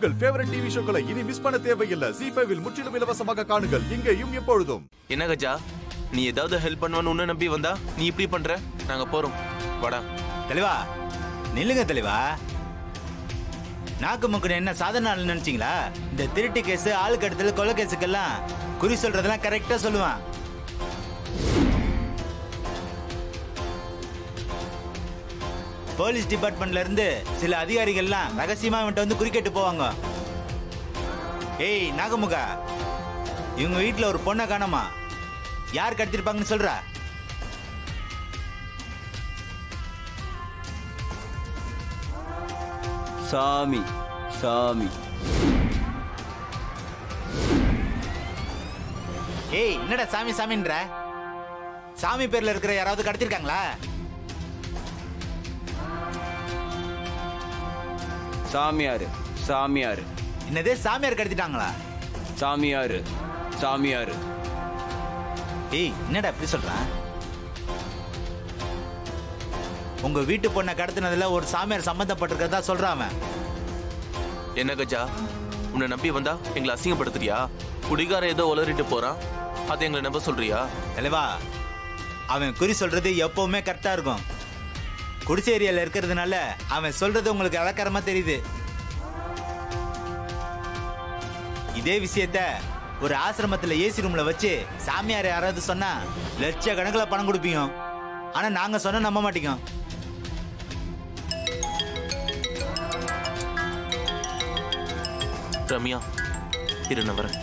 உங்கள் favourite TV ஷோக்களை இனி miss பண்ண தேவையில்லை. ZEE5 இல் முற்றிலும் இலவசமாக காணுங்கள். இங்கேயும் எப்பொழுதும். என்ன கஜா, நீ ஏதாவது ஹெல்ப் பண்ணுவான்னு உன்னை நம்பி வந்தா நீ இப்படி பண்ற? நாங்க போறோம், வாடா. தெளிவா நில்லுங்க தெளிவா. நாக்கு முக்குன்னு என்ன சாதாரண ஆள் நினைச்சீங்களா? இந்த திருட்டு கேஸ், ஆள் கடத்தல், கொலை கேஸுக்கெல்லாம் குறி சொல்றதெல்லாம் கரெக்டா சொல்லுவான். போலீஸ் டிபார்ட்மெண்ட்ல இருந்து சில அதிகாரிகள்லாம் ரகசியமா இவன்ட்ட வந்து குறிக்கிட்டு போவாங்க. ஏய் நாகமுகா, இவங்க வீட்டுல ஒரு பொண்ணை காணோமா? யார் கடத்திருப்பாங்கன்னு சொல்றா? சாமி சாமி. ஏய் என்னடா சாமி சாமின்ற? சாமி பேர்ல இருக்கிற யாராவது கடத்திருக்காங்களா? சாமியாரு சாமியாரு. என்னதே சாமியார் கடத்திட்டாங்களா? சாமியாரு சாமியாரு. ஏய் என்னடா எப்படி சொல்றான்? உங்க வீட்டு பொண்ணை கடத்தினதுல ஒரு சாமியார் சம்பந்தப்பட்டிருக்கதா சொல்றான் அவன். என்ன கஜா, உன்னை நம்பி வந்தா எங்களை அசிங்கப்படுத்துறியா? குடிகார ஏதோ உளறிட்டு போறான், அது எங்களை நம்ப சொல்றியா? தலைவா, அவன் குறி சொல்றது எப்பவுமே கரெக்டா இருக்கும். குடிசை ஏரியால இருக்கிறதுனால அவன் சொல்றது உங்களுக்கு அலக்காரமா தெரியுது. இதே விஷயத்த ஒரு ஆசிரமத்துல ஏசி ரூம்ல வச்சு சாமியார் யாராவது சொன்னா லட்சக்கணக்கில் பணம் கொடுப்பீங்க. ஆனா நாங்க சொன்ன நம்ப மாட்டீங்க. ரம்யா, இரு நான் வரேன்.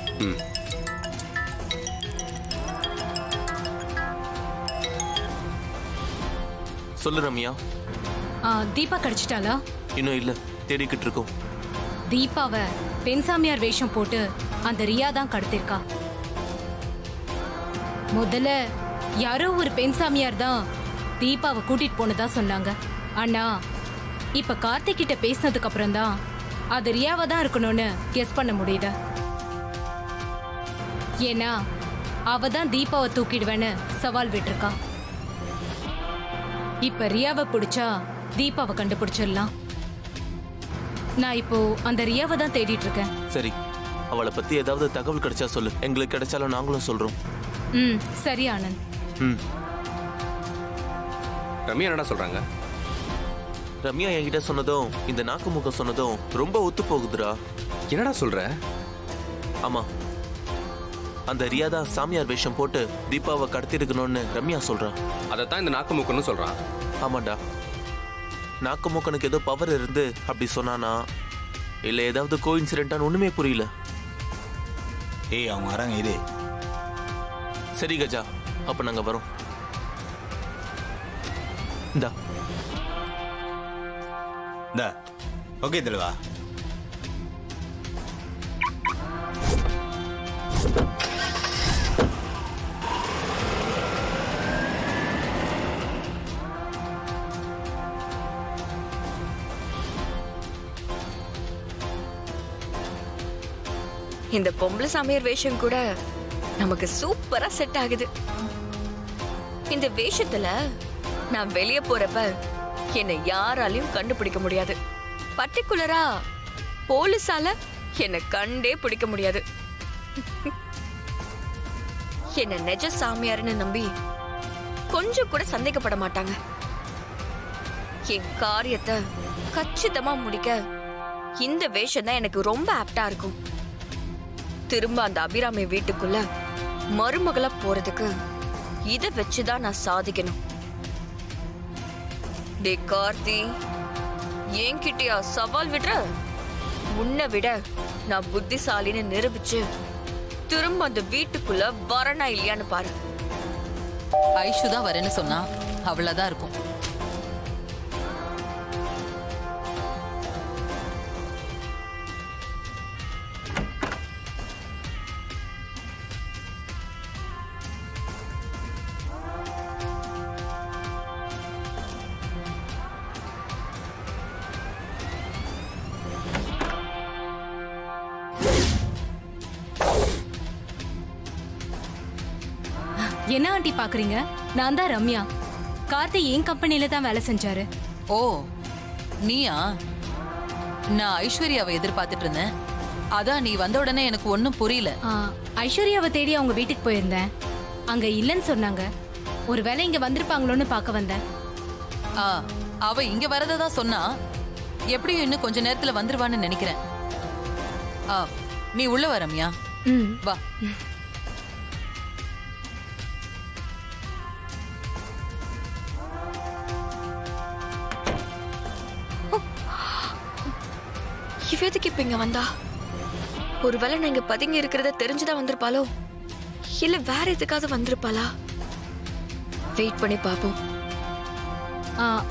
சொல்லு ரம்யா. தீபா கிடைச்சிட்டாளா? இன்னும் இல்ல, தேடிக்கிட்டு இருக்கோம். தீபாவை பெண் சாமியார் வேஷம் போட்டு அந்த ரியா தான் கடத்திருக்கா. முதல்ல யாரோ ஒரு பெண் சாமியார் தான் தீபாவை கூட்டிட்டு போனதா சொன்னாங்க. ஆனா இப்ப கார்த்திக் கிட்ட பேசினதுக்கு அப்புறம் தான் அது ரியாவா தான் இருக்கணும்னு கெஸ் பண்ண முடியுது. ஏன்னா அவ தான் தீபாவை தூக்கிடுவேன்னு சவால் விட்டுருக்கா. இப்ப ரியாவை பிடிச்சா தீபாவை கண்டுபிடிச்சிடலாம். நான் இப்போ அந்த ரியாவை தான் தேடிட்டு இருக்கேன். சரி, அவளை பத்தி ஏதாவது தகவல் கிடைச்சா சொல்லு. எங்களுக்கு கிடைச்சாலும் நாங்களும் சொல்றோம். சரி ஆனந்த். ரம்யா என்னடா சொல்றாங்க? ரம்யா என்கிட்ட சொன்னதும் இந்த நாக்கு முகம் சொன்னதும் ரொம்ப ஒத்து போகுதுடா. என்னடா சொல்ற? ஆமா, அந்த ரியா தான் சாமியார் வேஷம் போட்டு தீபாவை கடத்திருக்கணும்னு ரம்யா சொல்றா. அதைத்தான் இந்த நாக்கு மூக்கன்னு சொல்றான். ஆமாண்டா, நாக்கு மூக்கனுக்கு ஏதோ பவர் இருந்து அப்படி சொன்னானா இல்ல ஏதாவது கோஇன்சிடென்ட்டான்னு ஒண்ணுமே புரியல. ஏய் அவங்க வராங்க. இது சரி கஜா, அப்ப நாங்க வரோம். இந்தா இந்தா. ஓகே தெளிவா. இந்த பொம்பளை சாமியார் வேஷம் கூட நமக்கு சூப்பரா செட் ஆகுது. இந்த வேஷத்துல நான் வெளியே போறப்ப என்னை யாராலையும் கண்டுபிடிக்க முடியாது. பர்டிகுலரா போலீஸால என்னை கண்டே பிடிக்க முடியாது. என்ன நிஜ சாமியார்னு நம்பி கொஞ்சம் கூட சந்தேகப்பட மாட்டாங்க. என் காரியத்தை கச்சிதமா முடிக்க இந்த வேஷம் தான் எனக்கு ரொம்ப ஆப்டா இருக்கும். திரும்ப அந்த அபிராமி வீட்டுக்குள்ள மருமகளா போறதுக்கு இத வச்சுதான் நான் சாதிக்கணும். டே கார்த்தி, என்கிட்டயா சவால் விடுற? உன்னை விட நான் புத்திசாலின்னு நிரூபிச்சு திரும்ப அந்த வீட்டுக்குள்ள வரனா இல்லையான்னு பாரு. ஐஷு தான் வரேன்னு சொன்னா அவ்வளவுதான் இருக்கும். என்ன ஆண்டி பாக்குறீங்க? நான் தான் ரம்யா. கார்த்தி என் கம்பெனில தான் வேலை செஞ்சாரு. ஓ நீயா? நான் ஐஸ்வர்யாவை எதிர்பார்த்துட்டு இருந்தேன். அதான் நீ வந்த உடனே எனக்கு ஒன்னும் புரியல. ஐஸ்வர்யாவை தேடி அவங்க வீட்டுக்கு போயிருந்தேன். அங்க இல்லன்னு சொன்னாங்க. ஒருவேளை இங்க வந்திருப்பாங்களோன்னு பார்க்க வந்தேன். அவ இங்க வரதா சொன்னா, எப்படியும் இன்னும் கொஞ்ச நேரத்துல வந்துருவான்னு நினைக்கிறேன். நீ உள்ள வா ரம்யா. வா. இவதுக்கு இப்ப இங்க வந்தா? ஒருவேளை நான் இங்க பதுங்கி இருக்கிறத தெரிஞ்சுதான் வந்திருப்பாளோ, இல்ல வேற எதுக்காவது வந்திருப்பாளா? வெயிட் பண்ணி பாப்போம்.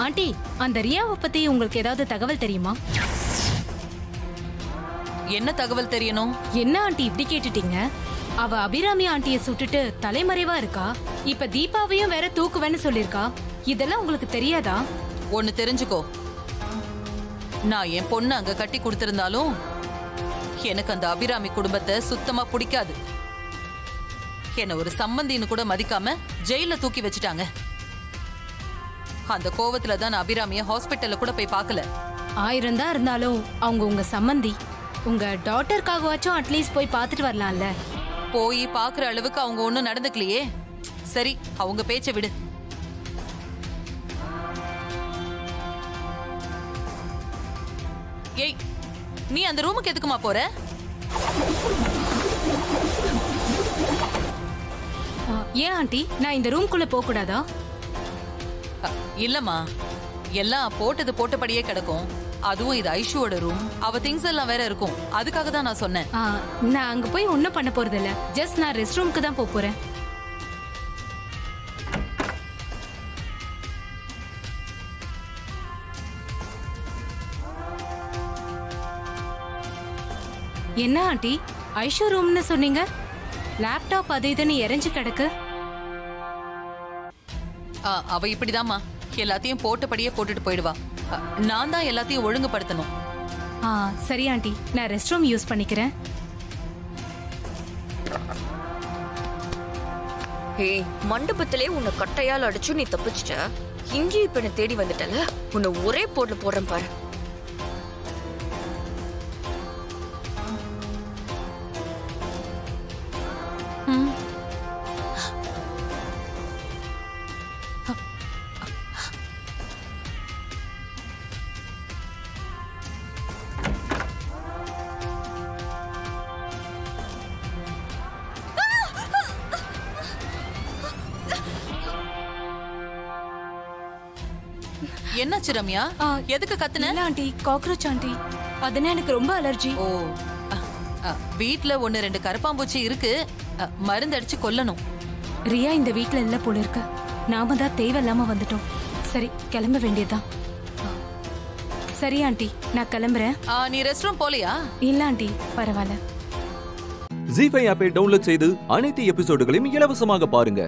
ஆண்டி, அந்த ரியாவை பத்தி உங்களுக்கு ஏதாவது தகவல் தெரியுமா? என்ன தகவல் தெரியணும்? என்ன ஆண்டி இப்படி கேட்டுட்டீங்க? அவ அபிராமி ஆண்டிய சுட்டுட்டு தலைமறைவா இருக்கா. இப்ப தீபாவையும் வேற தூக்குவேன்னு சொல்லிருக்கா. இதெல்லாம் உங்களுக்கு தெரியாதா? ஒன்னு தெரிஞ்சுக்கோ, நான் என் பொண்ணு அங்க கட்டி கொடுத்திருந்தாலும் எனக்கு அந்த அபிராமி குடும்பத்தை சுத்தமா பிடிக்காது. என்ன ஒரு சம்பந்தின்னு கூட மதிக்காம ஜெயில தூக்கி வச்சுட்டாங்க. அந்த கோவத்துல தான் நான் அபிராமிய ஹாஸ்பிட்டல்ல கூட போய் பார்க்கல. 1000 தான் இருந்தாலும் அவங்க உங்க சம்பந்தி. உங்க டாக்டருக்காகவாச்சும் அட்லீஸ்ட் போய் பார்த்துட்டு வரலாம்ல. போய் பாக்குற அளவுக்கு அவங்க ஒண்ணும் நடந்துக்கலையே. சரி, அவங்க பேச்ச விடு. ஏய், நீ அந்த ரூமுக்கு எதுக்குமா போற? ஏன் ஆண்டி, நான் இந்த ரூம்குள்ள போக கூடாதா? இல்லம்மா, எல்லாம் போட்டது போட்டபடியே கிடக்கும். அதுவும் இது ஐஷுவோட ரூம். அவ திங்ஸ் எல்லாம் வேற இருக்கும். அதுக்காக தான் நான் சொன்னேன். நான் அங்க போய் ஒன்னும் பண்ண போறது இல்ல. ஜஸ்ட் நான் ரெஸ்ட் ரூமுக்கு தான் போறேன். என்ன ஆண்டி, ஐஷு ரூம்னு சொன்னீங்க? லேப்டாப் அது இதுன்னு எரிஞ்சு கிடக்கு. அவ இப்படிதாம்மா, எல்லாத்தையும் போட்டபடியே போட்டுட்டு போயிடுவா. நான் தான் எல்லாத்தையும் ஒழுங்குபடுத்தணும். சரி ஆண்டி, நான் ரெஸ்ட் ரூம் யூஸ் பண்ணிக்கிறேன். மண்டபத்திலே உன்னை கட்டையால் அடிச்சு நீ தப்பிச்சிட்ட. இங்கேயும் இப்ப என்ன தேடி வந்துட்டல, உன்னை ஒரே போட்ல போடுறேன் பாரு. என்னாச்சு ரம்யா? எதுக்கு கத்துன? இல்ல ஆண்டி, காக்ரோச் ஆண்டி. அதனால எனக்கு ரொம்ப அலர்ஜி. ஓ, வீட்ல 1-2 கரப்பாம்பூச்சி இருக்கு. மருந்து அடிச்சு கொல்லணும். ரியா இந்த வீட்ல இல்ல போல இருக்கு. நாம தான் தேவையில்லாம வந்துட்டோம். சரி, கிளம்ப வேண்டியதுதான். சரி ஆண்டி, நான் கிளம்புறேன். நீ ரெஸ்ட் ரூம் போலையா? இல்ல ஆண்டி, பரவாயில்ல. ஜீ5 ஆப்பை டவுன்லோட் செய்து அனைத்து எபிசோடுகளையும் இலவசமாக பாருங்க.